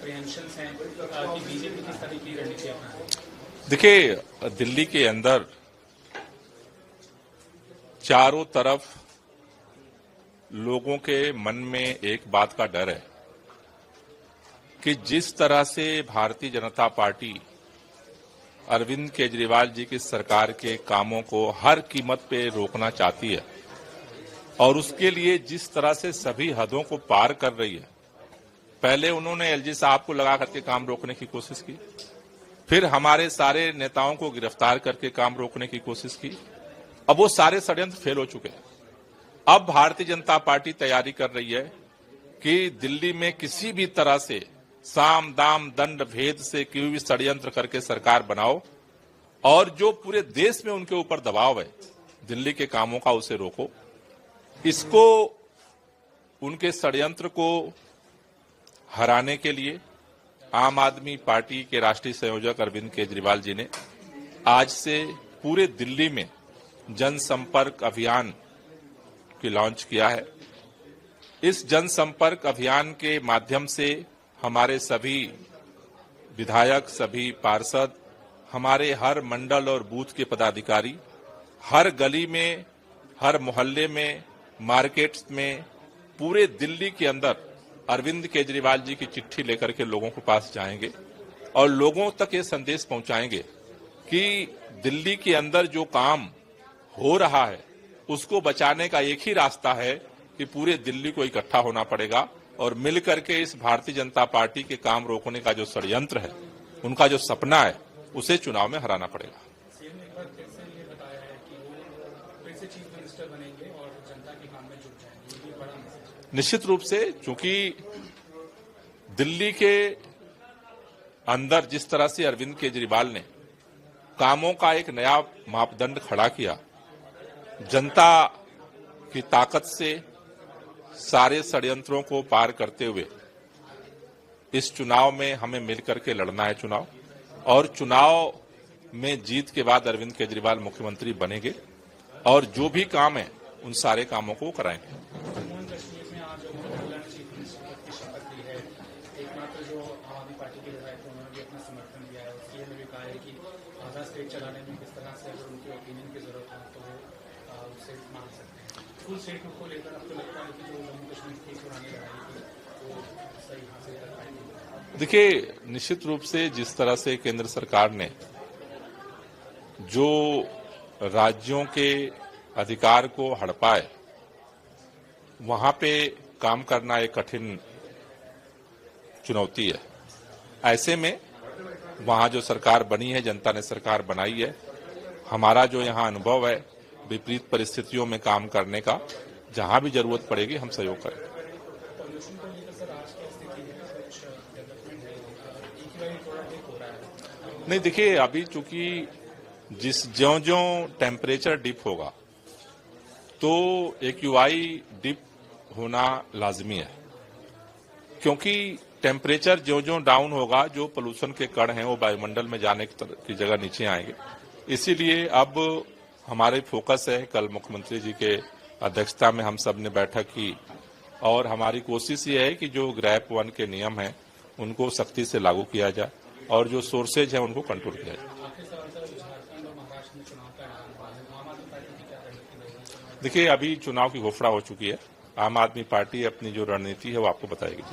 अप्रीहेंशंस हैं कि बीजेपी किस तरह की रणनीति अपना रही है? देखिए, दिल्ली के अंदर चारों तरफ लोगों के मन में एक बात का डर है कि जिस तरह से भारतीय जनता पार्टी अरविंद केजरीवाल जी की सरकार के कामों को हर कीमत पे रोकना चाहती है और उसके लिए जिस तरह से सभी हदों को पार कर रही है। पहले उन्होंने एलजी साहब को लगा करके काम रोकने की कोशिश की, फिर हमारे सारे नेताओं को गिरफ्तार करके काम रोकने की कोशिश की। अब वो सारे षड्यंत्र फेल हो चुके हैं। अब भारतीय जनता पार्टी तैयारी कर रही है कि दिल्ली में किसी भी तरह से साम दाम दंड भेद से कोई भी षड्यंत्र करके सरकार बनाओ और जो पूरे देश में उनके ऊपर दबाव है दिल्ली के कामों का, उसे रोको। इसको, उनके षड्यंत्र को हराने के लिए आम आदमी पार्टी के राष्ट्रीय संयोजक अरविंद केजरीवाल जी ने आज से पूरे दिल्ली में जनसंपर्क अभियान की लॉन्च किया है। इस जनसंपर्क अभियान के माध्यम से हमारे सभी विधायक, सभी पार्षद, हमारे हर मंडल और बूथ के पदाधिकारी हर गली में, हर मोहल्ले में, मार्केट्स में, पूरे दिल्ली के अंदर अरविंद केजरीवाल जी की चिट्ठी लेकर के लोगों के पास जाएंगे और लोगों तक ये संदेश पहुंचाएंगे कि दिल्ली के अंदर जो काम हो रहा है उसको बचाने का एक ही रास्ता है कि पूरे दिल्ली को इकट्ठा होना पड़ेगा और मिलकर के इस भारतीय जनता पार्टी के काम रोकने का जो षड्यंत्र है, उनका जो सपना है, उसे चुनाव में हराना पड़ेगा। सीएम ने एक बार फिर से ये बताया है कि वो फिर से चीफ मिनिस्टर बनेंगे और जनता के काम में जुट जाएंगे। ये बड़ा मैसेज है। निश्चित रूप से, चूंकि दिल्ली के अंदर जिस तरह से अरविंद केजरीवाल ने कामों का एक नया मापदंड खड़ा किया, जनता की ताकत से सारे षड्यंत्रों को पार करते हुए इस चुनाव में हमें मिलकर के लड़ना है चुनाव, और चुनाव में जीत के बाद अरविंद केजरीवाल मुख्यमंत्री बनेंगे और जो भी काम है उन सारे कामों को कराएंगे। जम्मू कश्मीर में आज महिला ने चीफ मिनिस्टर की शपथ ली है। एकमात्र जो आम आदमी पार्टी के विधायक थे उन्होंने भी अपना समर्थन दिया है। सीएम ने भी कहा है कि आधा स्टेट चलाने में किस तरह से अगर उनके ओपिनियन की जरूरत हो तो वो उससे मांग सकते हैं। फुल स्टेट को लेकर अब तो लगता है कि जो जम्मू कश्मीर की पुरानी लड़ाई थी वो सही हासिल कर पाएंगे। देखिए, निश्चित रूप से जिस तरह से केंद्र सरकार ने जो राज्यों के अधिकार को हड़पा है, वहां पे काम करना एक कठिन चुनौती है। ऐसे में वहां जो सरकार बनी है, जनता ने सरकार बनाई है, हमारा जो यहां अनुभव है विपरीत परिस्थितियों में काम करने का, जहां भी जरूरत पड़ेगी हम सहयोग करेंगे। नहीं, देखिए, अभी चूंकि ज्यों-ज्यों टेम्परेचर डिप होगा तो एक्यूआई डिप होना लाजमी है, क्योंकि टेम्परेचर ज्यों-ज्यों डाउन होगा, जो पोल्यूशन के कण हैं वो वायुमंडल में जाने की जगह नीचे आएंगे। इसीलिए अब हमारे फोकस है, कल मुख्यमंत्री जी के अध्यक्षता में हम सब ने बैठक की और हमारी कोशिश ये है कि जो ग्रैप 1 के नियम हैं उनको सख्ती से लागू किया जाए और जो सोर्सेज है उनको कंट्रोल किया जाए। देखिए, अभी चुनाव की घोषणा हो चुकी है। आम आदमी पार्टी अपनी जो रणनीति है वो आपको बताएगी।